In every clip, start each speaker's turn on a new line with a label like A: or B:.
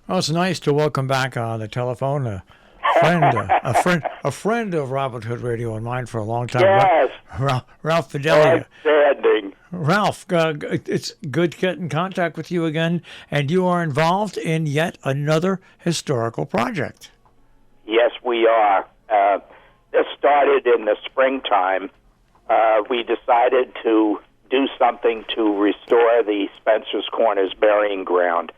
A: Well, it's nice to welcome back on the telephone a friend of Robert Hood Radio and mine for a long time,
B: Yes,
A: Ralph Fedele.
B: outstanding.
A: Ralph, it's good to get in contact with you again, and you are involved in yet another historical project.
B: Yes, we are. This started in the springtime. We decided to do something to restore the Spencer's Corners burying ground.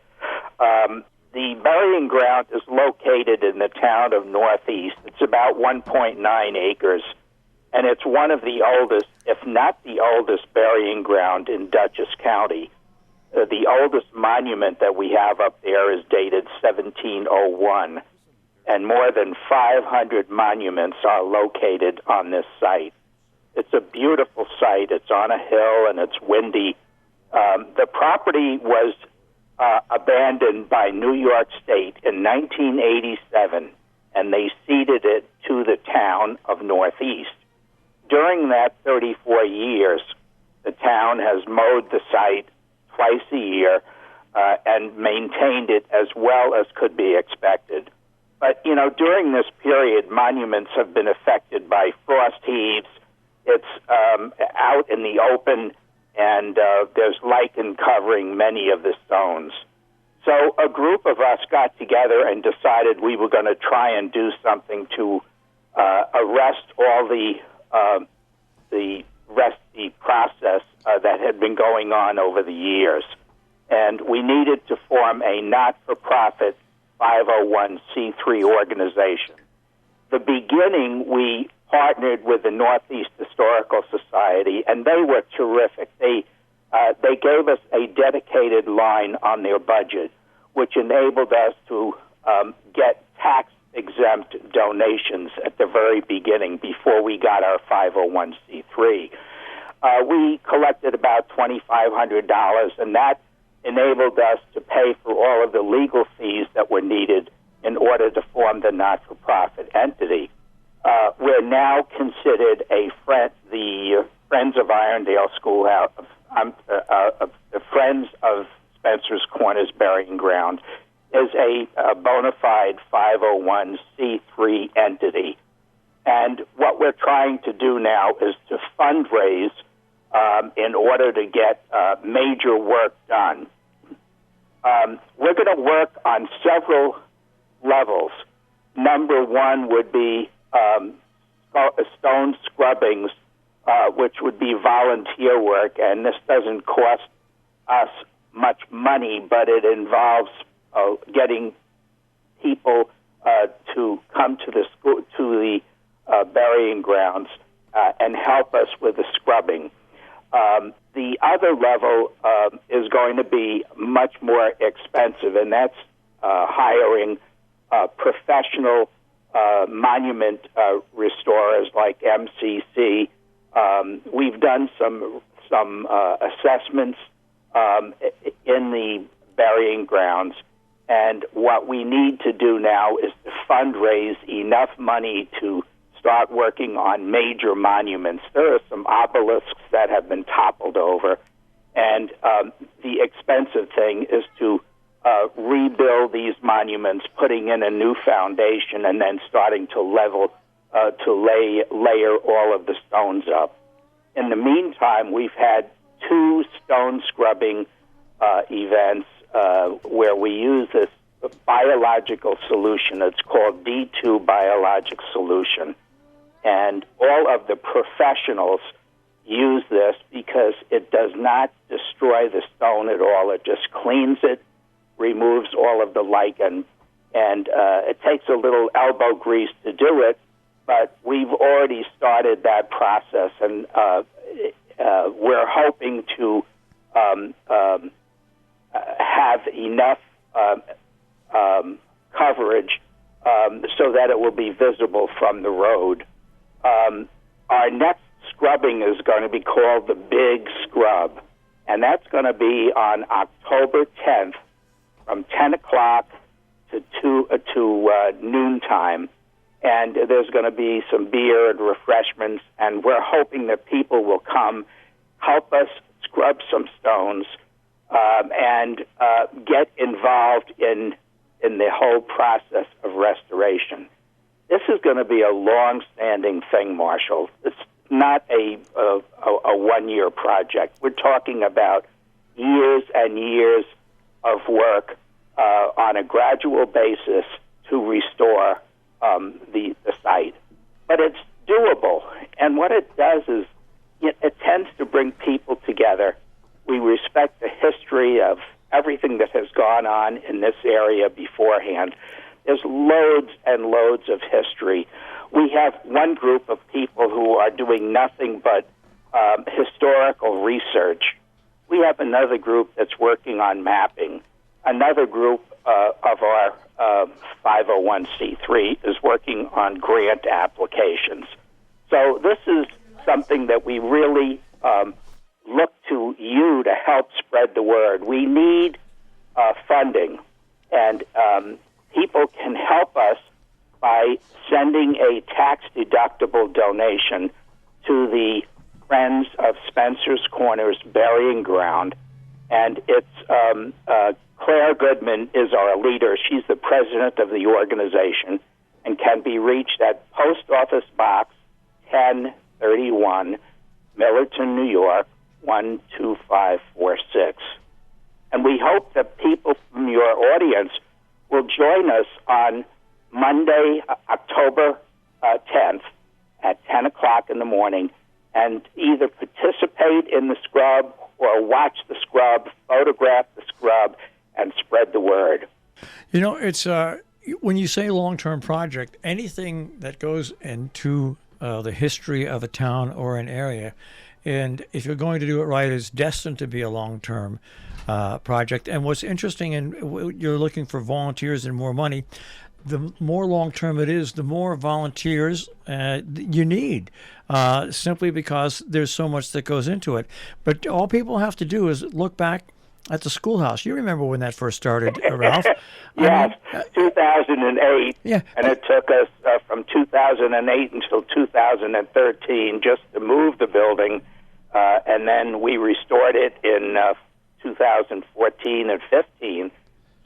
B: The burying ground is located in the town of Northeast. It's about 1.9 acres, and it's one of the oldest, if not the oldest, burying ground in Dutchess County. The oldest monument that we have up there is dated 1701, and more than 500 monuments are located on this site. It's a beautiful site. It's on a hill, and it's windy. The property was abandoned by New York State in 1987, and they ceded it to the town of Northeast. During that 34 years, the town has mowed the site twice a year and maintained it as well as could be expected. But, during this period, monuments have been affected by frost heaves. It's out in the open, and there's lichen covering many of the stones. So a group of us got together and decided we were going to try and do something to arrest all the process that had been going on over the years. And we needed to form a not-for-profit 501c3 organization. The beginning, we partnered with the Northeast Historical Society, and they were terrific. They gave us a dedicated line on their budget, which enabled us to get tax-exempt donations at the very beginning before we got our 501c3. We collected about $2,500, and that enabled us to pay for all of the legal fees that were needed in order to form the not-for-profit entity. We're now considered the Friends of Irondale Schoolhouse, the Friends of Spencer's Corners Burying Ground, is a bona fide 501c3 entity. And what we're trying to do now is to fundraise in order to get major work done. We're going to work on several levels. Number one would be stone scrubbings, which would be volunteer work, and this doesn't cost us much money, but it involves getting people to come to the school, to the burying grounds, and help us with the scrubbing. The other level is going to be much more expensive, and that's hiring professional monument restorers like MCC. We've done some assessments in the burying grounds, and what we need to do now is to fundraise enough money to start working on major monuments. There are some obelisks that have been toppled over, and the expensive thing is to rebuild these monuments, putting in a new foundation, and then starting to layer all of the stones up. In the meantime, we've had 2 stone scrubbing events where we use this biological solution. It's called D2 Biologic Solution. And all of the professionals use this because it does not destroy the stone at all. It just cleans it, removes all of the lichen, and it takes a little elbow grease to do it, but we've already started that process, and we're hoping to have enough coverage so that it will be visible from the road. Our next scrubbing is going to be called the Big Scrub, and that's going to be on October 10th from 10 o'clock to noontime. And there's going to be some beer and refreshments, and we're hoping that people will come, help us scrub some stones, and get involved in in the whole process of restoration. This is going to be a long-standing thing, Marshall. It's not a one-year project. We're talking about years and years of work on a gradual basis to restore the site. But it's doable, and what it does is it tends to bring people together. We respect the history of everything that has gone on in this area beforehand. There's loads and loads of history. We have one group of people who are doing nothing but historical research. We have another group that's working on mapping. Another group of our 501c3 is working on grant applications. So this is something that we really look to you to help spread the word. We need funding, and people can help us by sending a tax-deductible donation to the Friends of Spencer's Corners Burying Ground. And it's Claire Goodman is our leader. She's the president of the organization and can be reached at Post Office Box 1031, Millerton, New York, 12546. And we hope that people from your audience will join us on Monday, October 10th at 10 o'clock in the morning and either participate in the scrub or watch the scrub, photograph the scrub, and spread the word.
A: You know, it's when you say long-term project, anything that goes into the history of a town or an area, and if you're going to do it right, is destined to be a long-term project. And what's interesting, and you're looking for volunteers and more money, the more long-term it is, the more volunteers you need, simply because there's so much that goes into it. But all people have to do is look back at the schoolhouse. You remember when that first started, Ralph?
B: Yes, 2008.
A: Yeah.
B: And it took us from 2008 until 2013 just to move the building, and then we restored it in 2014 and 15.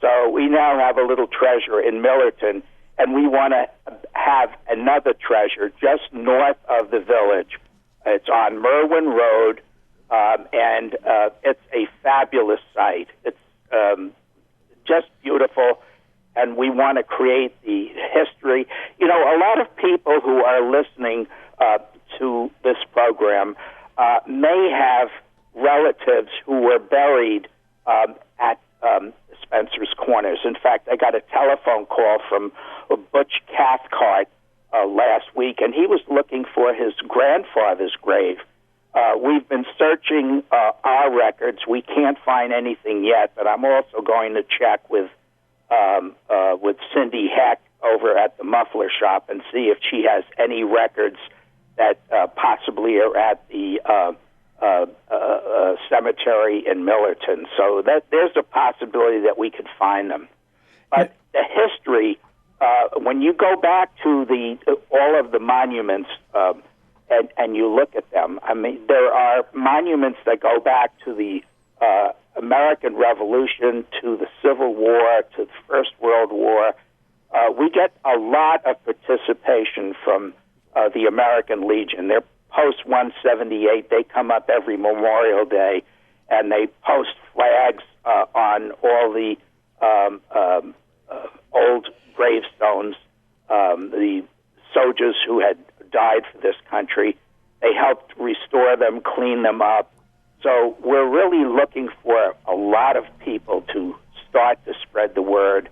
B: So we now have a little treasure in Millerton, and we want to have another treasure just north of the village. It's on Merwin Road, and it's a fabulous site. It's just beautiful, and we want to create the history. You know, a lot of people who are listening to this program may have relatives who were buried at Spencer's Corners. In fact, I got a telephone call from Butch Cathcart last week, and he was looking for his grandfather's grave. We've been searching our records. We can't find anything yet, but I'm also going to check with Cindy Heck over at the muffler shop and see if she has any records that possibly are at the cemetery in Millerton. So that there's a possibility that we could find them. But the history, when you go back to all of the monuments and you look at them, I mean, there are monuments that go back to the American Revolution, to the Civil War, to the First World War. We get a lot of participation from the American Legion. They're Post 178, they come up every Memorial Day, and they post flags on all the old gravestones, the soldiers who had died for this country. They helped restore them, clean them up. So we're really looking for a lot of people to start to spread the word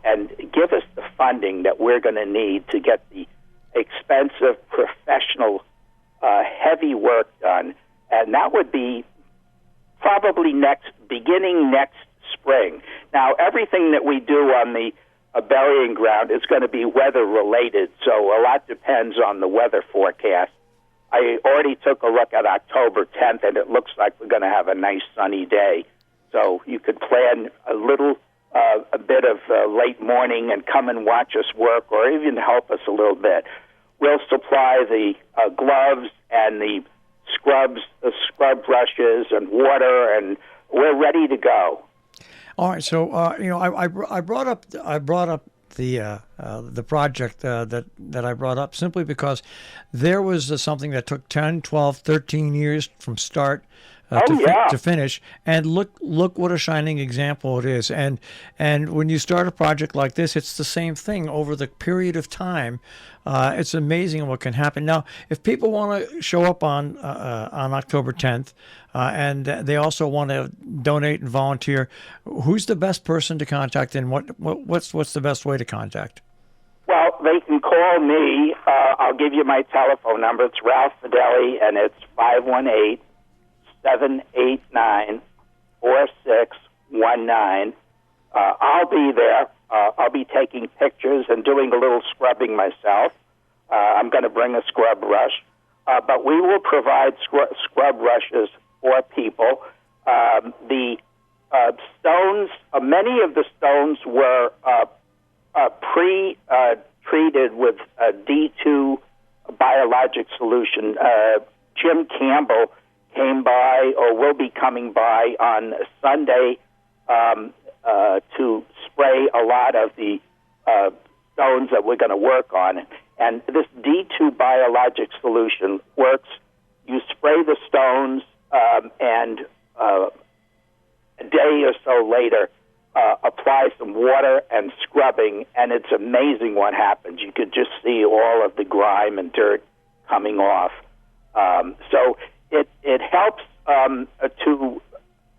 B: and give us the funding that we're going to need to get the expensive professional heavy work done, and that would be probably beginning next spring. Now, everything that we do on the burying ground is going to be weather related, so a lot depends on the weather forecast. I already took a look at October 10th, and it looks like we're going to have a nice sunny day. So you could plan a bit of late morning and come and watch us work, or even help us a little bit. We'll supply the gloves and the scrub brushes and water, and we're ready to go.
A: All right, so I brought up the project that I brought up simply because there was something that took 10, 12, 13 years from start
B: Oh yeah.
A: to finish, and look what a shining example it is. And when you start a project like this, it's the same thing over the period of time. It's amazing what can happen. Now, if people want to show up on October 10th, and they also want to donate and volunteer, who's the best person to contact, and what's the best way to contact?
B: Well, they can call me. I'll give you my telephone number. It's Ralph Fedele, and it's 518-789-4619. I'll be there. I'll be taking pictures and doing a little scrubbing myself. I'm going to bring a scrub brush. But we will provide scrub brushes for people. The stones, many of the stones were pre-treated with a D2 biologic solution. Jim Campbell came by, or will be coming by, on Sunday to spray a lot of the stones that we're going to work on. And this D2 biologic solution works. You spray the stones, and a day or so later, apply some water and scrubbing, and it's amazing what happens. You could just see all of the grime and dirt coming off. So it helps to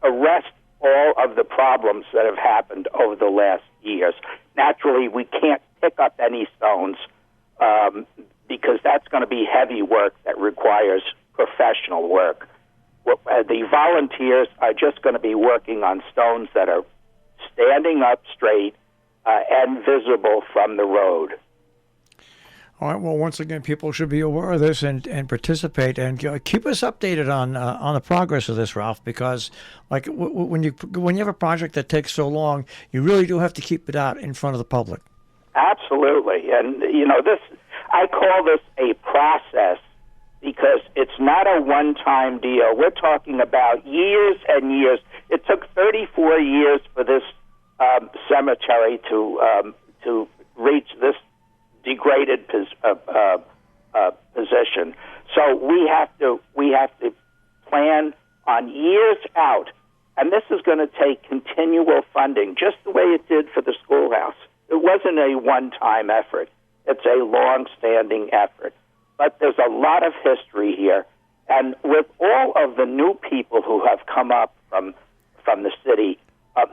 B: arrest all of the problems that have happened over the last years. Naturally, we can't pick up any stones because that's going to be heavy work that requires professional work. The volunteers are just going to be working on stones that are standing up straight and visible from the road.
A: All right. Well, once again, people should be aware of this and participate, and keep us updated on the progress of this, Ralph. Because like when you have a project that takes so long, you really do have to keep it out in front of the public.
B: Absolutely, and I call this a process because it's not a one-time deal. We're talking about years and years. It took 34 years for this cemetery to reach this degraded position. So we have to plan on years out, and this is going to take continual funding, just the way it did for the schoolhouse. It wasn't a one-time effort. It's a long-standing effort. But there's a lot of history here, and with all of the new people who have come up from the city,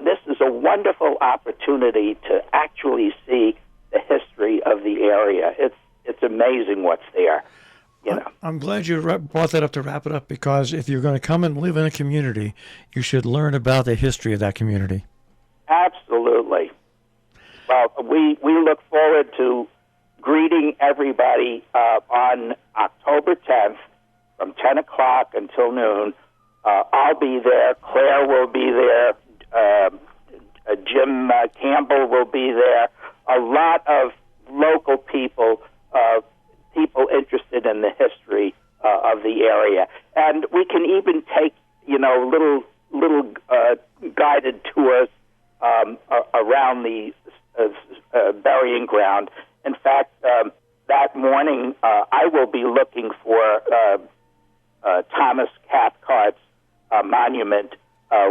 B: this is a wonderful opportunity to actually see the history of the area. It's amazing what's there.
A: I'm glad you brought that up to wrap it up, because if you're going to come and live in a community, you should learn about the history of that community.
B: Absolutely. Well, we look forward to greeting everybody on October 10th from 10 o'clock until noon. I'll be there. Claire will be there. Jim Campbell will be there. A lot of local people, people interested in the history of the area, and we can even take little guided tours around the burying ground. In fact, that morning I will be looking for Thomas Cathcart's monument.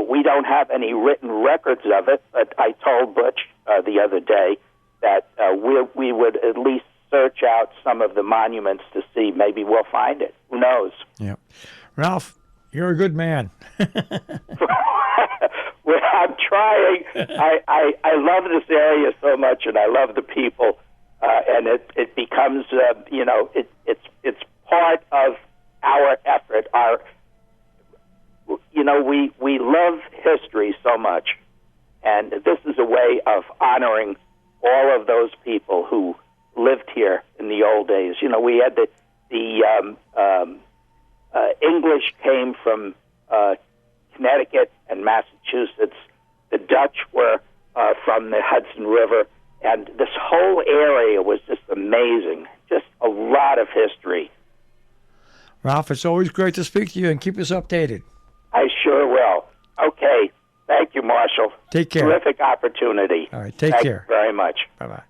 B: We don't have any written records of it, but I told Butch the other day that we would at least search out some of the monuments to see. Maybe we'll find it. Who knows?
A: Yeah. Ralph, you're a good man.
B: Well, I'm trying. I love this area so much, and I love the people, and it becomes it's part of our effort. We love history so much, and this is a way of honoring all of those people who lived here in the old days. We had the English came from Connecticut and Massachusetts. The Dutch were from the Hudson River, and this whole area was just amazing. Just a lot of history. Ralph, it's always great to speak to you, and keep us updated. I sure will. Okay. Thank you, Marshall.
A: Take care.
B: Terrific opportunity.
A: All right. Take
B: Thank
A: care.
B: you very much.
A: Bye-bye.